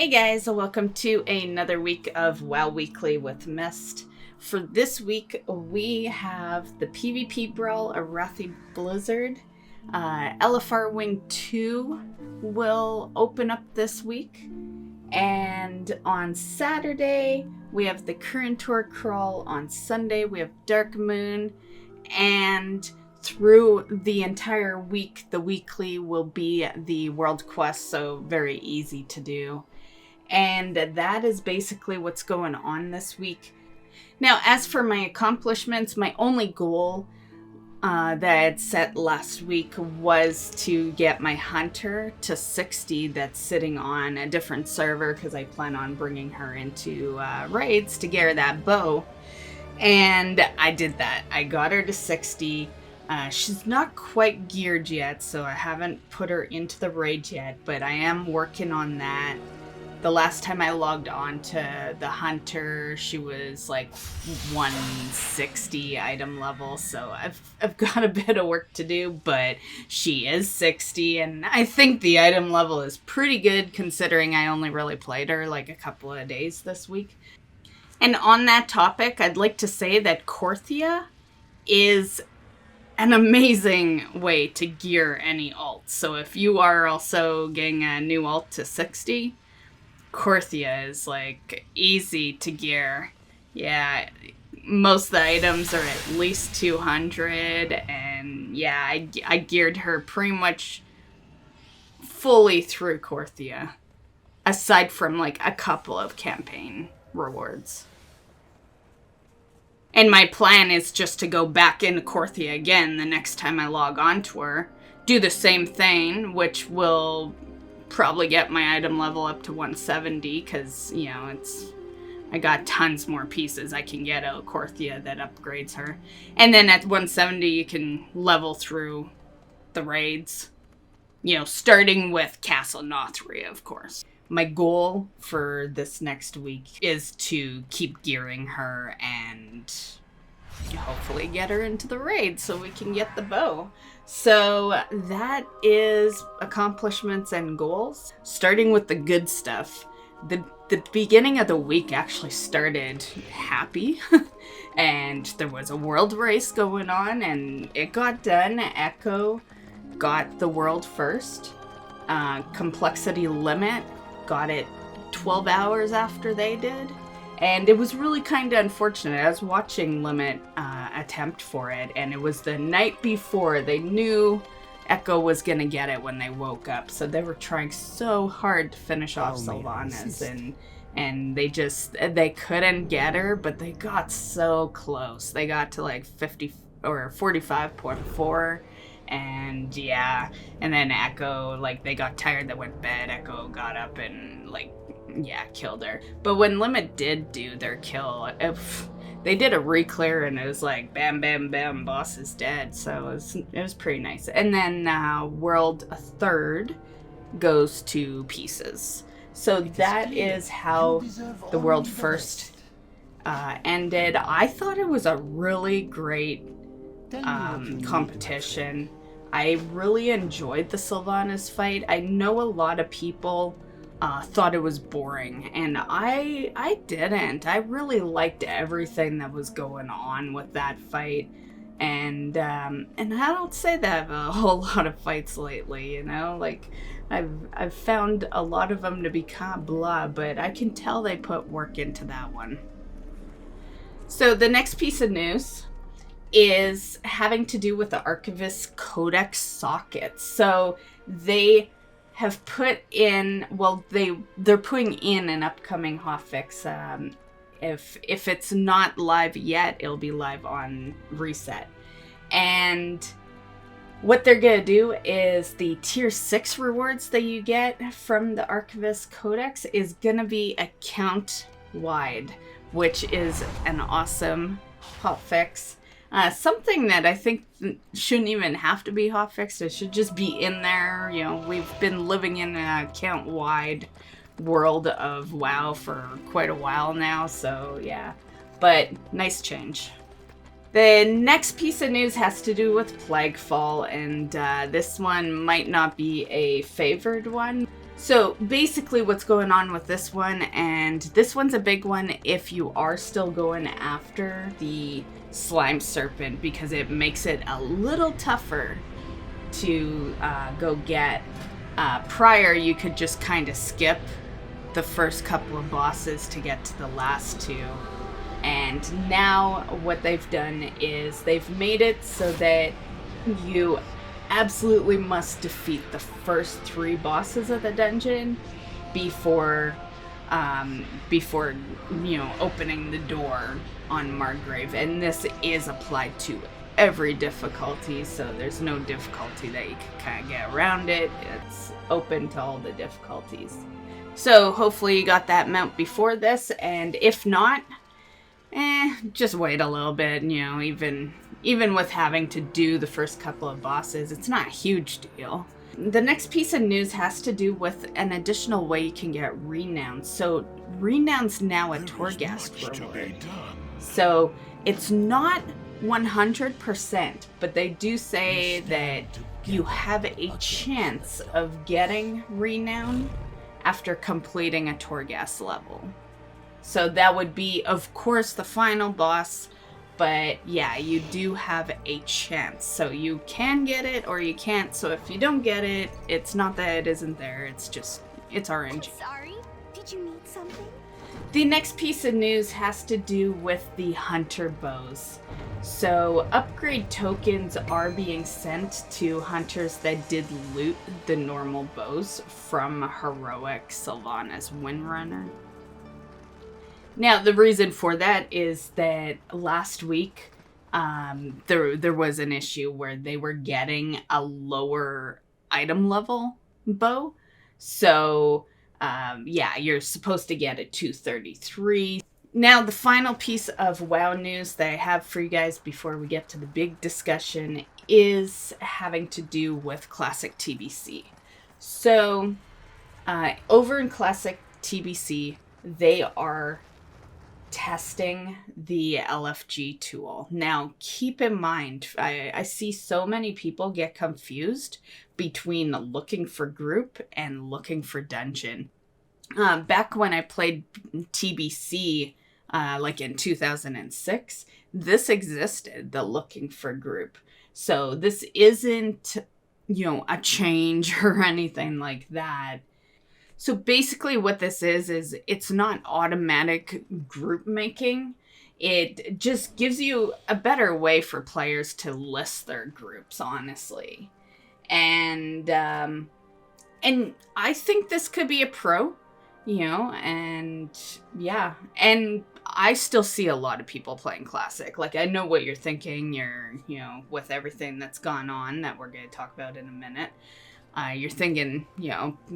Hey guys, welcome to another week of WoW Weekly with Myst. For this week, we have the PvP Brawl, Arathi Blizzard. LFR Wing 2 will open up this week. And on Saturday, we have the Current Tour Crawl. On Sunday, we have Dark Moon. And through the entire week, the weekly will be the World Quest, so very easy to do. And that is basically what's going on this week. Now, as for my accomplishments, my only goal that I had set last week was to get my hunter to 60 that's sitting on a different server, because I plan on bringing her into raids to get her that bow. And I did that. I got her to 60. She's not quite geared yet, so I haven't put her into the raid yet, but I am working on that. The last time I logged on to the hunter, she was like 160 item level, so I've got a bit of work to do, but she is 60, and I think the item level is pretty good considering I only really played her like a couple of days this week. And on that topic, I'd like to say that Korthia is an amazing way to gear any alt. So if you are also getting a new alt to 60, Korthia is like easy to gear. Yeah, most of the items are at least 200, and yeah, I geared her pretty much fully through Korthia, aside from like a couple of campaign rewards. And my plan is just to go back into Korthia again the next time I log on to her, do the same thing, which will probably get my item level up to 170, because, you know, I got tons more pieces I can get out of Korthia that upgrades her. And then at 170, you can level through the raids, you know, starting with Castle Nothria, of course. My goal for this next week is to keep gearing her and hopefully get her into the raid so we can get the bow. So that is accomplishments and goals. Starting with the good stuff. The beginning of the week actually started happy. And there was a world race going on and it got done. Echo got the world first. Complexity Limit got it 12 hours after they did. And it was really kind of unfortunate. I was watching Limit attempt for it, and it was the night before. They knew Echo was going to get it when they woke up, so they were trying so hard to finish off Sylvanas, and they couldn't get her, but they got so close. They got to like 50 or 45.4. And yeah, and then Echo, like, they got tired, they went to bed. Echo got up and, like, yeah, killed her. But when Limit did do their kill, they did a re-clear and it was like bam, bam, bam, boss is dead. So it was pretty nice. And then World Third goes to pieces. So that is how the World First ended. I thought it was a really great competition. I really enjoyed the Sylvanas fight. I know a lot of people thought it was boring, and I didn't. I really liked everything that was going on with that fight, and I don't say that a whole lot of fights lately, you know, like I've found a lot of them to be kind of blah, but I can tell they put work into that one. So the next piece of news is having to do with the Archivist Codex sockets. So they have put in, well, they're putting in an upcoming hotfix. If it's not live yet, it'll be live on reset. And what they're gonna do is the tier 6 rewards that you get from the Archivist Codex is gonna be account wide, which is an awesome hotfix. Something that I think shouldn't even have to be hotfixed. It should just be in there. You know, we've been living in an account-wide world of WoW for quite a while now, so yeah. But nice change. The next piece of news has to do with Plaguefall, and this one might not be a favored one. So basically what's going on with this one, and this one's a big one if you are still going after the slime serpent, because it makes it a little tougher to go get. Prior, you could just kind of skip the first couple of bosses to get to the last two. And now what they've done is they've made it so that you absolutely must defeat the first 3 bosses of the dungeon before opening the door on Margrave. And this is applied to every difficulty, so there's no difficulty that you can kind of get around it. It's open to all the difficulties. So hopefully you got that mount before this, and if not, just wait a little bit. Even with having to do the first couple of bosses, it's not a huge deal. The next piece of news has to do with an additional way you can get Renown. So Renown's now a Torghast reward. So it's not 100%, but they do say that you have a chance of getting Renown after completing a Torghast level. So that would be, of course, the final boss. But yeah, you do have a chance. So you can get it or you can't. So if you don't get it, it's not that it isn't there. It's just, it's RNG. I'm sorry. Did you need something? The next piece of news has to do with the hunter bows. So upgrade tokens are being sent to hunters that did loot the normal bows from Heroic Sylvanas Windrunner. Now, the reason for that is that last week, there was an issue where they were getting a lower item level bow. So, yeah, you're supposed to get a 233. Now, the final piece of WoW news that I have for you guys before we get to the big discussion is having to do with Classic TBC. So, over in Classic TBC, they are testing the LFG tool. Now, keep in mind, I see so many people get confused between looking for group and looking for dungeon. Back when I played TBC, like in 2006, this existed, the looking for group. So this isn't, a change or anything like that. So basically what this is it's not automatic group making. It just gives you a better way for players to list their groups, honestly. And I think this could be a pro, and yeah. And I still see a lot of people playing Classic. Like, I know what you're thinking. You're, with everything that's gone on that we're going to talk about in a minute. You're thinking,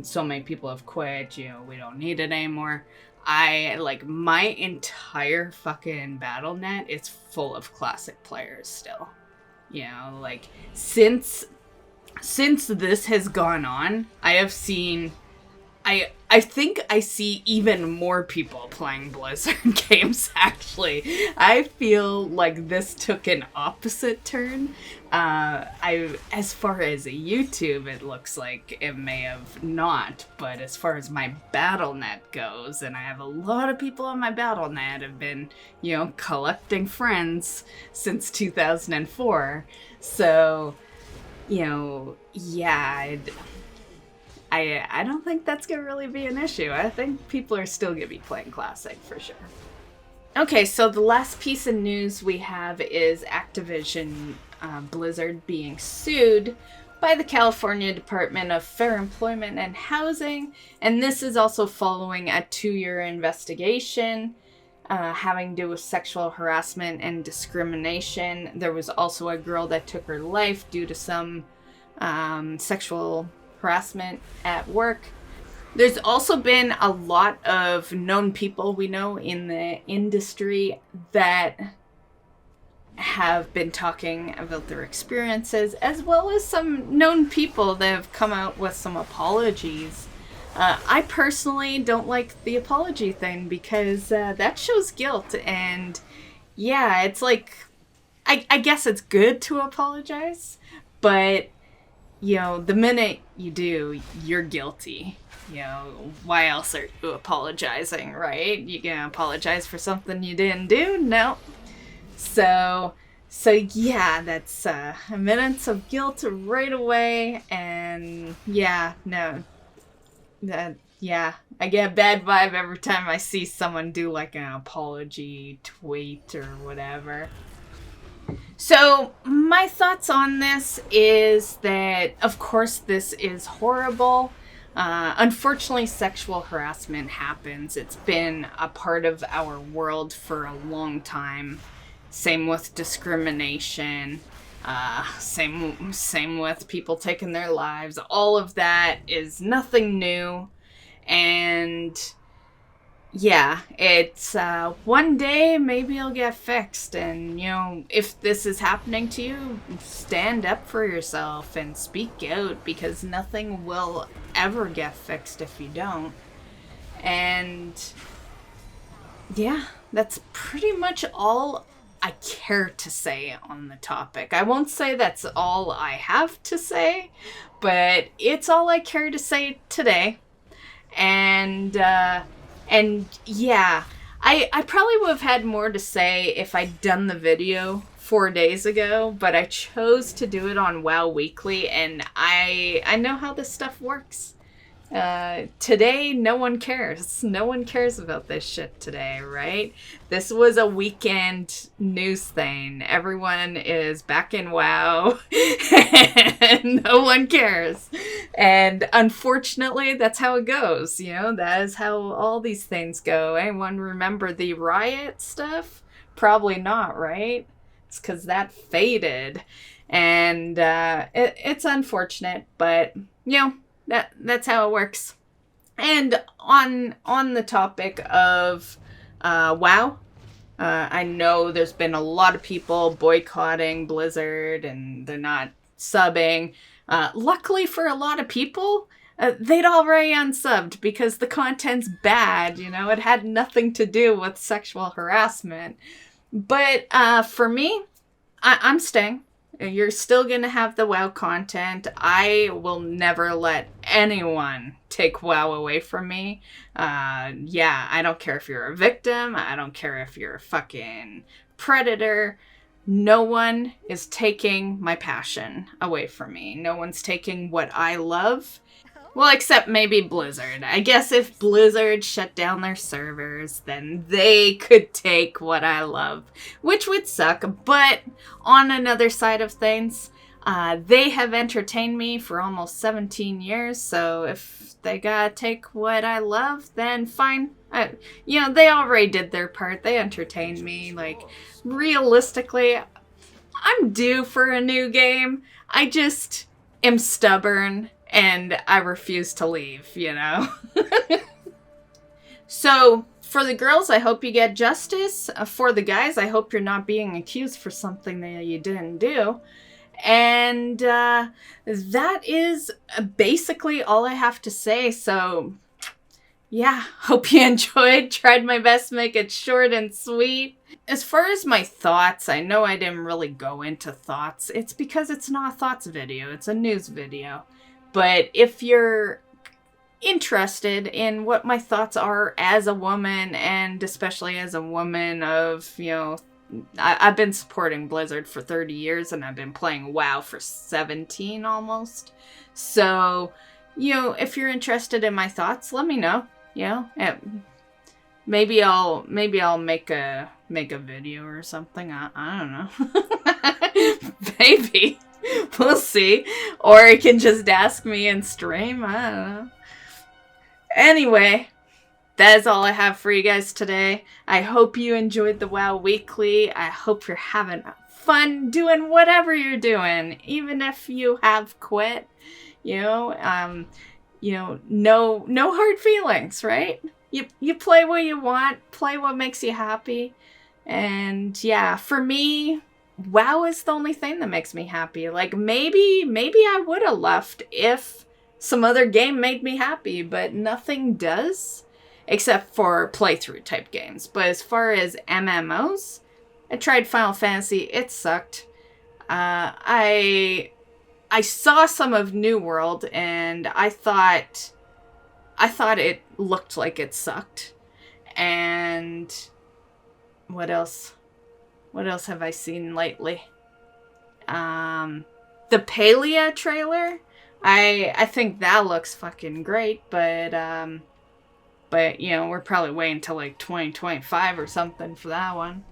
so many people have quit, we don't need it anymore. My entire fucking BattleNet is full of Classic players still. Since this has gone on, I have seen, I think I see even more people playing Blizzard games, actually. I feel like this took an opposite turn. As far as YouTube, it looks like it may have not, but as far as my BattleNet goes, and I have a lot of people on my BattleNet have been, collecting friends since 2004. So, yeah, I don't think that's going to really be an issue. I think people are still going to be playing Classic for sure. Okay, so the last piece of news we have is Activision Blizzard being sued by the California Department of Fair Employment and Housing. And this is also following a 2-year investigation having to do with sexual harassment and discrimination. There was also a girl that took her life due to some sexual harassment at work. There's also been a lot of known people we know in the industry that have been talking about their experiences, as well as some known people that have come out with some apologies. I personally don't like the apology thing because that shows guilt, and yeah, it's like, I guess it's good to apologize, but the minute you do, you're guilty. you know, why else are you apologizing, right? You gonna apologize for something you didn't do? No. So yeah, that's minutes of guilt right away, and yeah, no, yeah, I get a bad vibe every time I see someone do like an apology tweet or whatever. So my thoughts on this is that, of course, this is horrible. Unfortunately, sexual harassment happens. It's been a part of our world for a long time. Same with discrimination. Same with people taking their lives. All of that is nothing new. And yeah, it's one day maybe it'll get fixed. And, you know, if this is happening to you, stand up for yourself and speak out, because nothing will ever get fixed if you don't. And yeah, that's pretty much all I care to say on the topic. I won't say that's all I have to say, but it's all I care to say today. And yeah, I probably would have had more to say if I'd done the video 4 days ago, but I chose to do it on WoW Weekly, and I know how this stuff works. Today, no one cares. No one cares about this shit today, right? This was a weekend news thing. Everyone is back in WoW, and no one cares. And unfortunately, that's how it goes. You know, that is how all these things go. Anyone remember the riot stuff? Probably not, right? It's because that faded. And it's unfortunate, but, you know, that's how it works. And on the topic of WoW, I know there's been a lot of people boycotting Blizzard and they're not subbing. Luckily for a lot of people, they'd already unsubbed because the content's bad. You know, it had nothing to do with sexual harassment. But for me, I'm staying. You're still going to have the WoW content. I will never let anyone take WoW away from me. Yeah, I don't care if you're a victim. I don't care if you're a fucking predator. No one is taking my passion away from me. No one's taking what I love. Well, except maybe Blizzard. I guess if Blizzard shut down their servers, then they could take what I love, which would suck. But on another side of things, they have entertained me for almost 17 years. So if they gotta take what I love, then fine. You know, they already did their part. They entertained me. Like, realistically, I'm due for a new game. I just am stubborn. And I refuse to leave, you know? So, for the girls, I hope you get justice. For the guys, I hope you're not being accused for something that you didn't do. And that is basically all I have to say. So, yeah, hope you enjoyed. Tried my best to make it short and sweet. As far as my thoughts, I know I didn't really go into thoughts. It's because it's not a thoughts video. It's a news video. But if you're interested in what my thoughts are as a woman, and especially as a woman of, you know, I've been supporting Blizzard for 30 years and I've been playing WoW for 17 almost. So, you know, if you're interested in my thoughts, let me know. You know, maybe I'll make a video or something. I don't know. Maybe. We'll see. Or you can just ask me in stream. I don't know. Anyway, that is all I have for you guys today. I hope you enjoyed the WoW Weekly. I hope you're having fun doing whatever you're doing, even if you have quit. You know, no hard feelings, right? You play what you want, play what makes you happy. And yeah, for me, WoW is the only thing that makes me happy. Like, maybe I would have left if some other game made me happy, but nothing does, except for playthrough type games. But as far as MMOs, I tried Final Fantasy. It sucked. I saw some of New World, and I thought I thought it looked like it sucked. And what else? What else have I seen lately? The Palia trailer. I think that looks fucking great, but you know, we're probably waiting till like 2025 or something for that one.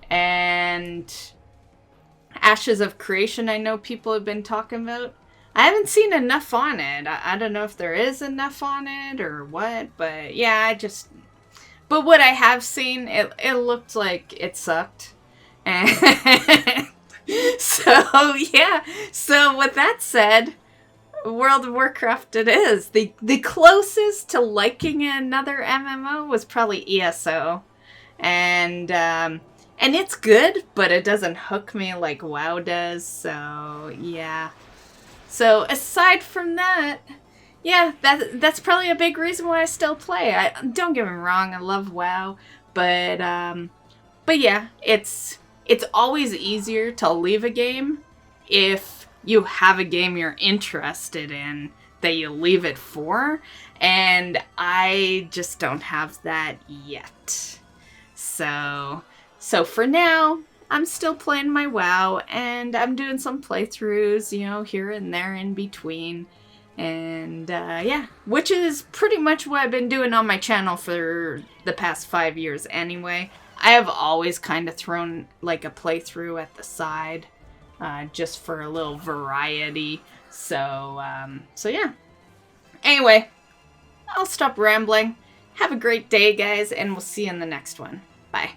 And Ashes of Creation, I know people have been talking about. I haven't seen enough on it. I don't know if there is enough on it or what, but yeah, but what I have seen, it looked like it sucked. And so, yeah. So with that said, World of Warcraft it is. The closest to liking another MMO was probably ESO. And it's good, but it doesn't hook me like WoW does, so yeah. So aside from that, yeah, that's probably a big reason why I still play. Don't get me wrong, I love WoW, but yeah, it's always easier to leave a game if you have a game you're interested in that you leave it for, and I just don't have that yet. So for now, I'm still playing my WoW, and I'm doing some playthroughs, you know, here and there in between. And yeah, which is pretty much what I've been doing on my channel for the past 5 years anyway. I have always kind of thrown like a playthrough at the side, just for a little variety. So yeah. Anyway, I'll stop rambling. Have a great day, guys, and we'll see you in the next one. Bye.